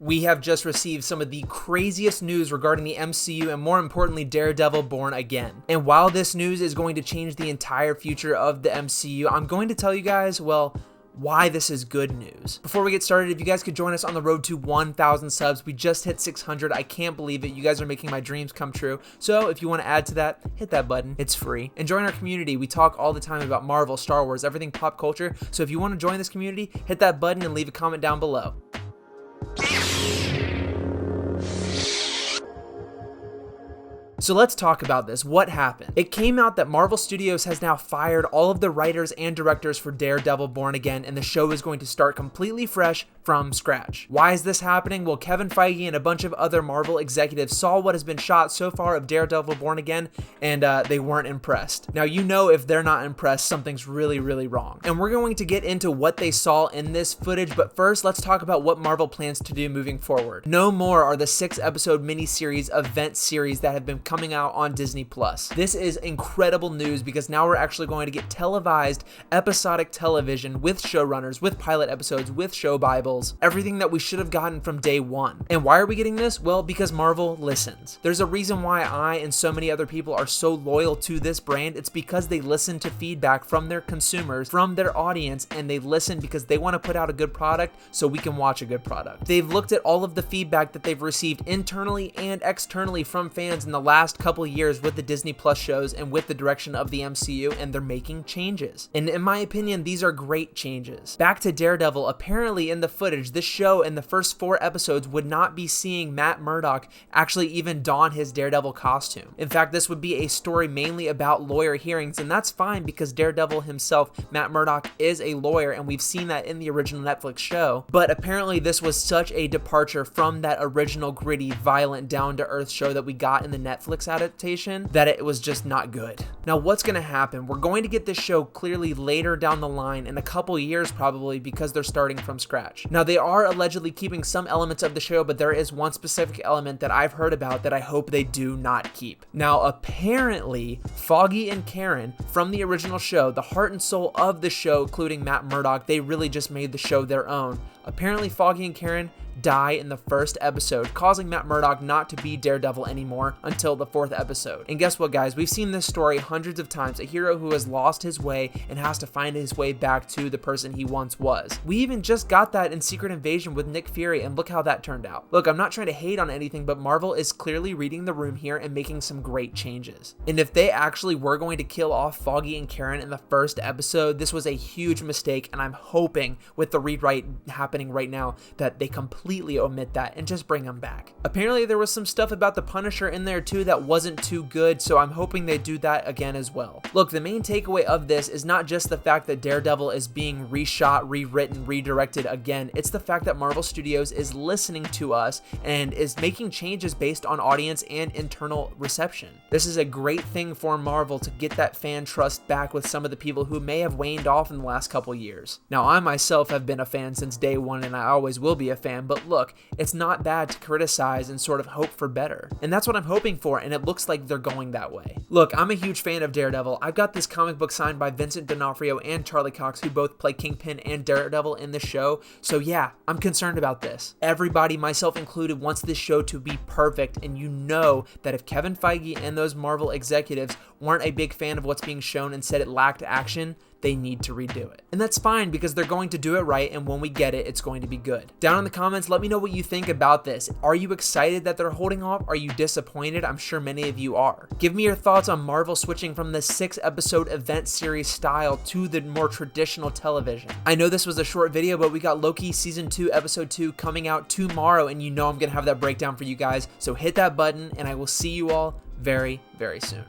We have just received some of the craziest news regarding the MCU and more importantly Daredevil Born again. And while this news is going to change the entire future of the MCU, I'm going to tell you guys, well, why this is good news. Before we get started, if you guys could join us on the road to 1,000 subs, we just hit 600. I can't believe it. You guys are making my dreams come true. So if you want to add to that, hit that button. It's free. And join our community. We talk all the time about Marvel, Star Wars, everything pop culture. So if you want to join this community, hit that button and leave a comment down below. So let's talk about this. What happened? It came out that Marvel Studios has now fired all of the writers and directors for Daredevil Born again, and the show is going to start completely fresh from scratch. Why is this happening? Well, Kevin Feige and a bunch of other Marvel executives saw what has been shot so far of Daredevil Born again, and they weren't impressed. Now, you know if they're not impressed, something's really, really wrong. And we're going to get into what they saw in this footage, but first, let's talk about what Marvel plans to do moving forward. No more are the 6-episode miniseries event series that have been coming out on Disney+. This is incredible news because now we're actually going to get televised episodic television with showrunners, with pilot episodes, with show bibles, everything that we should have gotten from day one. And why are we getting this? Well, because Marvel listens. There's a reason why I and so many other people are so loyal to this brand. It's because they listen to feedback from their consumers, from their audience, and they listen because they want to put out a good product so we can watch a good product. They've looked at all of the feedback that they've received internally and externally from fans in the last couple years with the Disney Plus shows and with the direction of the MCU, and they're making changes. And in my opinion, these are great changes. Back to Daredevil, apparently in the footage, this show in the first 4 episodes would not be seeing Matt Murdock actually even don his Daredevil costume. In fact, this would be a story mainly about lawyer hearings, and that's fine because Daredevil himself, Matt Murdock, is a lawyer, and we've seen that in the original Netflix show. But apparently this was such a departure from that original gritty, violent, down-to-earth show that we got in the Netflix adaptation that it was just not good. Now, what's going to happen? We're going to get this show clearly later down the line in a couple years probably because they're starting from scratch. Now, they are allegedly keeping some elements of the show, but there is one specific element that I've heard about that I hope they do not keep. Now, apparently, Foggy and Karen from the original show, the heart and soul of the show, including Matt Murdock, they really just made the show their own. Apparently, Foggy and Karen die in the first episode, causing Matt Murdock not to be Daredevil anymore until the 4th episode. And guess what, guys? We've seen this story hundreds of times. A hero who has lost his way and has to find his way back to the person he once was. We even just got that in Secret Invasion with Nick Fury, and look how that turned out. Look, I'm not trying to hate on anything, but Marvel is clearly reading the room here and making some great changes. And if they actually were going to kill off Foggy and Karen in the first episode, this was a huge mistake, and I'm hoping with the rewrite happening right now that they completely omit that and just bring them back. Apparently there was some stuff about the Punisher in there too that wasn't too good, so I'm hoping they do that again as well. Look, the main takeaway of this is not just the fact that Daredevil is being reshot, rewritten, redirected again, it's the fact that Marvel Studios is listening to us and is making changes based on audience and internal reception. This is a great thing for Marvel to get that fan trust back with some of the people who may have waned off in the last couple years. Now, I myself have been a fan since day one and I always will be a fan, but look, it's not bad to criticize and sort of hope for better. And that's what I'm hoping for, and it looks like they're going that way. Look, I'm a huge fan of Daredevil. I've got this comic book signed by Vincent D'Onofrio and Charlie Cox, who both play Kingpin and Daredevil in the show. So yeah, I'm concerned about this. Everybody, myself included, wants this show to be perfect, and you know that if Kevin Feige and those Marvel executives weren't a big fan of what's being shown and said it lacked action, they need to redo it. And that's fine because they're going to do it right, and when we get it, it's going to be good. Down in the comments, let me know what you think about this. Are you excited that they're holding off? Are you disappointed? I'm sure many of you are. Give me your thoughts on Marvel switching from the 6-episode event series style to the more traditional television. I know this was a short video, but we got Loki Season 2, Episode 2 coming out tomorrow, and you know I'm gonna have that breakdown for you guys. So hit that button, and I will see you all very, very soon.